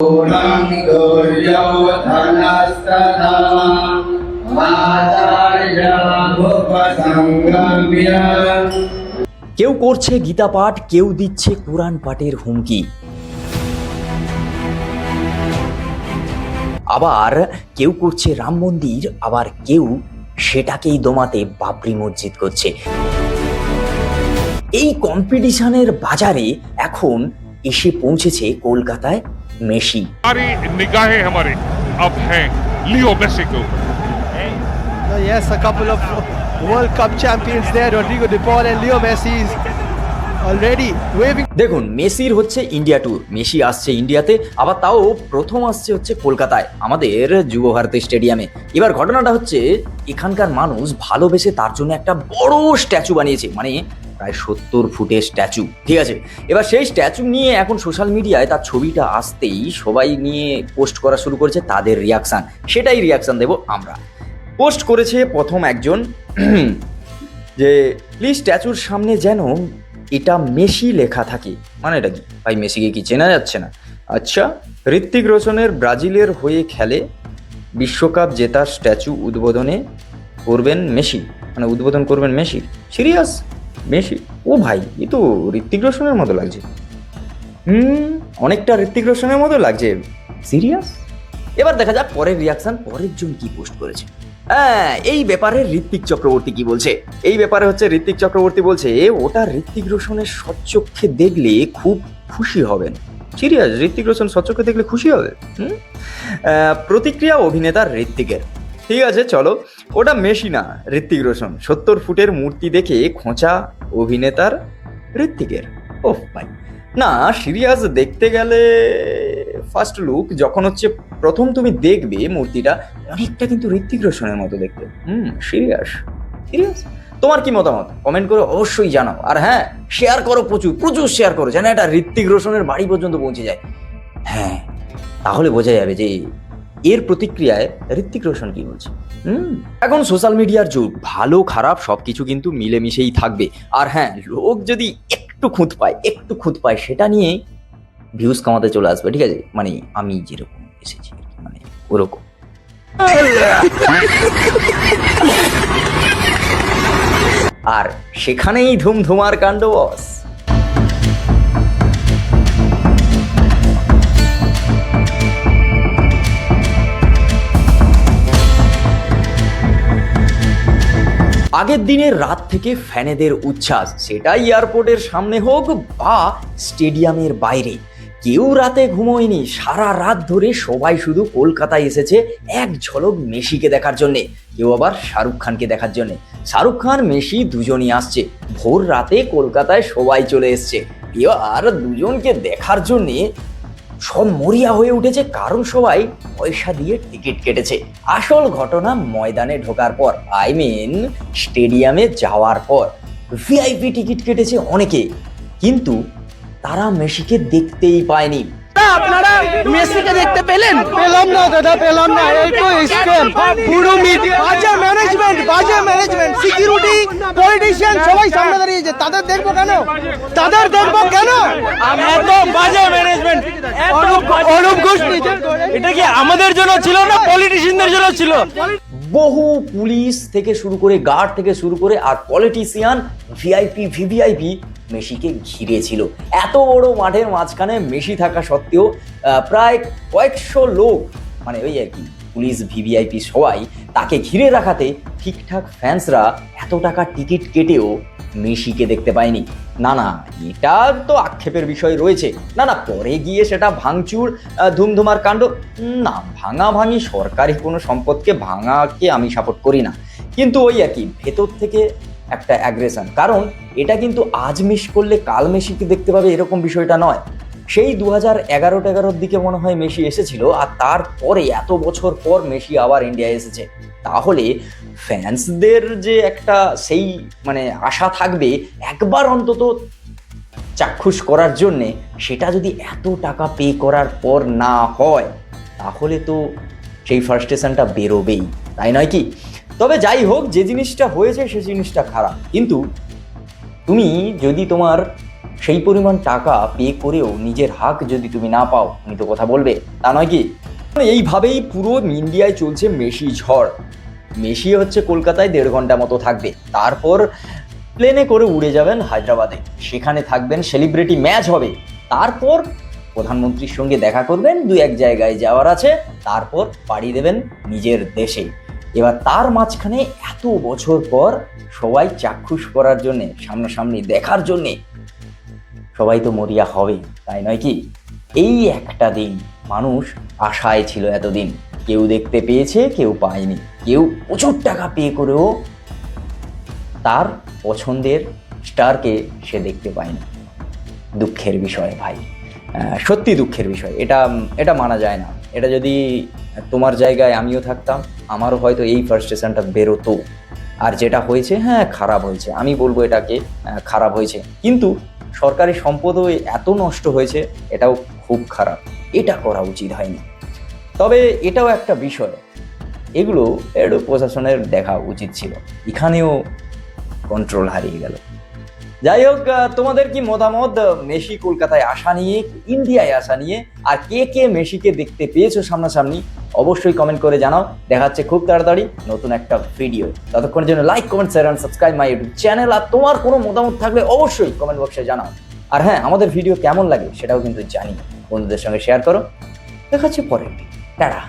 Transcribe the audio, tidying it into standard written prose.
কেউ করছে গীতা পাঠ, কেউ দিচ্ছে কোরআন পাঠের হুমকি, আবার কেউ করছে রাম মন্দির, আবার কেউ সেটাকেই দমাতে বাবরি মসজিদ করছে। এই কম্পিটিশনের বাজারে এখন এসে পৌঁছেছে কলকাতায় মেসি। निगाहें हमारे अब हैं लियो मेसी के ऊपर। Yes, a couple of World Cup champions there, Rodrigo De Paul and Leo Messi is already waving. দেখুন, মেসির হচ্ছে ইন্ডিয়া ট্যুর, মেসি আসছে ইন্ডিয়াতে, আবার তাও প্রথম আসছে হচ্ছে কলকাতায় আমাদের যুব ভারতী স্টেডিয়ামে। এবার ঘটনাটা হচ্ছে এখানকার মানুষ ভালোবেসে তার জন্য একটা বড় স্ট্যাচু বানিয়েছে, মানে প্রায় 70 ফুটের স্ট্যাচু, ঠিক আছে। এবার সেই স্ট্যাচু নিয়ে এখন সোশ্যাল মিডিয়ায় তার ছবিটা আসতেই সবাই নিয়ে পোস্ট করা শুরু করেছে তাদের রিয়াকশান, সেটাই রিয়াকশান দেব আমরা। পোস্ট করেছে প্রথম একজন যে প্লিজ স্ট্যাচুর সামনে যেন এটা মেসি লেখা থাকে। মানে এটা কি ভাই, মেসিকে কি চেনা যাচ্ছে না? আচ্ছা, ঋত্বিক রোশনের ব্রাজিলের হয়ে খেলে, বিশ্বকাপ জেতার স্ট্যাচু উদ্বোধনে করবেন মেসি, মানে উদ্বোধন করবেন মেসি। সিরিয়াস? মেসি? ও ভাই, এ তো ঋত্বিক রোশনের মতো লাগছে। অনেকটা ঋত্বিক রোশনের মতো লাগছে। সিরিয়াস? এবার দেখা যাক পরের রিয়াকশন, পরের জন কি পোস্ট করেছে। হ্যাঁ, এই ব্যাপারে ঋত্বিক চক্রবর্তী কি বলছে? এই ব্যাপারে হচ্ছে ঋত্বিক চক্রবর্তী বলছে ওটা ঋত্বিক রোশনের সচ্চক্ষে দেখলে খুব খুশি হবেন। সিরিয়াস? ঋত্বিক রোশন সচ্চক্ষে দেখলে খুশি হবে? প্রতিক্রিয়া অভিনেতার ঋত্বিকের। ঠিক আছে, চলো, ওটা মেসি না, ঋত্বিক রোশন। 70 ফুটের মূর্তি দেখে খোঁচা অভিনেতার ঋত্বিকের। ওহ ভাই, না সিরিয়াস, দেখতে গেলে ফার্স্ট লুক যখন হচ্ছে প্রথম তুমি দেখবে মূর্তিটা, অনেকটা কিন্তু ঋত্বিক রোশনের মতো দেখতে। সিরিয়াস? সিরিয়াস? তোমার কি মতামত কমেন্ট করে অবশ্যই জানাও। আর হ্যাঁ, শেয়ার করো, প্রচুর প্রচুর শেয়ার করো, যেন এটা ঋত্বিক রোশনের বাড়ি পর্যন্ত পৌঁছে যায়। হ্যাঁ, তাহলে বোঝা যাবে যে এর প্রতিক্রিয়ায় ঋত্বিক রোশন কি বলছে। এখন সোশ্যাল মিডিয়ার যুগ, ভালো খারাপ সবকিছু কিন্তু মিলেমিশেই থাকবে। আর হ্যাঁ, লোক যদি একটু খুঁত পায় সেটা নিয়ে ভিউজ কামাতে চলে আসবে, ঠিক আছে। মানে আমি যেরকম এসেছি, মানে ওরকম। আর সেখানেই ধুমধুমার কাণ্ড বস। আগের দিনের রাত থেকে ফ্যানেদের উচ্ছ্বাস, সেটা এয়ারপোর্টের সামনে হোক বা স্টেডিয়ামের বাইরে, কেউ রাতে ঘুমোয়নি। সারা রাত ধরে সবাই শুধু কলকাতায় এসেছে এক ঝলক মেসিকে দেখার জন্যে, কেউ আবার শাহরুখ খানকে দেখার জন্যে। শাহরুখ খান মেসি দুজনই আসছে, ভোর রাতে কলকাতায় সবাই চলে এসছে, এবার দুজনকে দেখার জন্যে সব মরিয়া হয়ে উঠেছে, কারণ সবাই পয়সা দিয়ে টিকিট কেটেছে। আসল ঘটনা ময়দানে ঢোকার পর, আই মিন স্টেডিয়ামে যাওয়ার পর ভিআইপি টিকিট কেটেছে অনেকে, কিন্তু তারা মেসিকে দেখতেই পায়নি। আপনারা মেসিকে দেখতে পেলেন? পেলাম না দাদা, পেলাম না। এই তো স্ক্যাম, পুরো মিডিয়া, বাজে ম্যানেজমেন্ট, সিকিউরিটি, পলিটিশিয়ান সবাই সামনে দাঁড়িয়েছে। তাদের দেখবো কেন? এত বাজে ম্যানেজমেন্ট, অনুপ ঘোষ নিজের এটা কি আমাদের জন্য ছিল না পলিটিশিয়ানদের জন্য ছিল? বহু পুলিশ থেকে শুরু করে, গার্ড থেকে শুরু করে, আর পলিটিশিয়ান, ভিআইপি, ভিভিআইপি মেসিকে ঘিরে ছিল। এত বড় মাঠের মাঝখানে মেসি থাকা সত্ত্বেও প্রায় কয়েকশো লোক, মানে ওই আর কি পুলিশ, ভিভিআইপি সবাই তাকে ঘিরে রাখাতে ঠিকঠাক ফ্যান্সরা এত টাকা টিকিট কেটেও মেসিকে দেখতে পায়নি। না, এটা তো আক্ষেপের বিষয় রয়েছে। না, পরে গিয়ে সেটা ভাঙচুর, ধুমধুমার কাণ্ড। না, ভাঙাভাঙি সরকারি কোনো সম্পদকে ভাঙাকে আমি সাপোর্ট করি না, কিন্তু ওই আর কি ভেতর থেকে একটা অ্যাগ্রেশন। কারণ এটা কিন্তু আজ মিস করলে কাল মেসিকে দেখতে পাবে এরকম বিষয়টা নয়। সেই 2011-11 দিকে মনে হয় মেসি এসেছিল, আর তারপরে এত বছর পর মেসি আবার ইন্ডিয়ায় এসেছে। তাহলে ফ্যান্সদের যে একটা সেই মানে আশা থাকবে একবার অন্তত চাক্ষুষ করার জন্যে, সেটা যদি এত টাকা পে করার পর না হয়, তাহলে তো সেই ফ্রাস্ট্রেশনটা বেরোবেই, তাই নয় কি? তবে যাই হোক, যে জিনিসটা হয়েছে সে জিনিসটা খারাপ, কিন্তু তুমি যদি তোমার সেই পরিমাণ টাকা পে করেও নিজের হাক যদি তুমি না পাও, তুমি তো কথা বলবে, তা নয় কি? এইভাবেই পুরো ইন্ডিয়ায় চলছে মেসি ঝড়। মেসি হচ্ছে কলকাতায় 1.5 ঘন্টা মতো থাকবে, তারপর প্লেনে করে উড়ে যাবেন হায়দ্রাবাদে, সেখানে থাকবেন, সেলিব্রিটি ম্যাচ হবে, তারপর প্রধানমন্ত্রীর সঙ্গে দেখা করবেন, 2-1 জায়গায় যাওয়ার আছে, তারপর পাড়ি দেবেন নিজের দেশে। এবার তার মাঝখানে এত বছর পর সবাই চাক্ষুষ করার জন্যে, সামনাসামনি দেখার জন্যে সবাই তো মরিয়া হবে, তাই নয় কি? এই একটা দিন মানুষ আশায় ছিল এতদিন, কেউ দেখতে পেয়েছে, কেউ পায়নি, কেউ প্রচুর টাকা পে করেও তার পছন্দের স্টারকে সে দেখতে পায়নি। দুঃখের বিষয় ভাই, সত্যি দুঃখের বিষয়। এটা মানা যায় না। এটা যদি তোমার জায়গায় আমিও থাকতাম, আমারও হয়তো এই ফ্রাস্ট্রেশনটা বেরোতো। আর যেটা হয়েছে, হ্যাঁ খারাপ হয়েছে, আমি বলবো এটাকে খারাপ হয়েছে, কিন্তু সরকারি সম্পদও এত নষ্ট হয়েছে, এটাও খুব খারাপ, এটা করা উচিত হয়নি। তবে এটাও একটা বিষয়, এগুলো একটু প্রশাসনের দেখা উচিত ছিল, এখানেও কন্ট্রোল হারিয়ে গেল। যাই হোক, তোমাদের কি মতামত মেসি কলকাতায় আসা নিয়ে, ইন্ডিয়ায় আসা নিয়ে? আর কে কে মেসিকে দেখতে পেয়েছো সামনাসামনি? অবশ্যই কমেন্ট করে জানাও। দেখা হচ্ছে খুব তাড়াতাড়ি নতুন একটা ভিডিও। ততক্ষণের জন্য like, comment, share and subscribe my YouTube channel. আর তোমার কোনো মতামত থাকলে অবশ্যই কমেন্ট বক্সে জানাও। আর হ্যাঁ, আমাদের ভিডিও কেমন লাগে সেটাও কিন্তু জানি, বন্ধুদের সঙ্গে শেয়ার করো। দেখা হচ্ছে পরের ভিডিও। টাটা।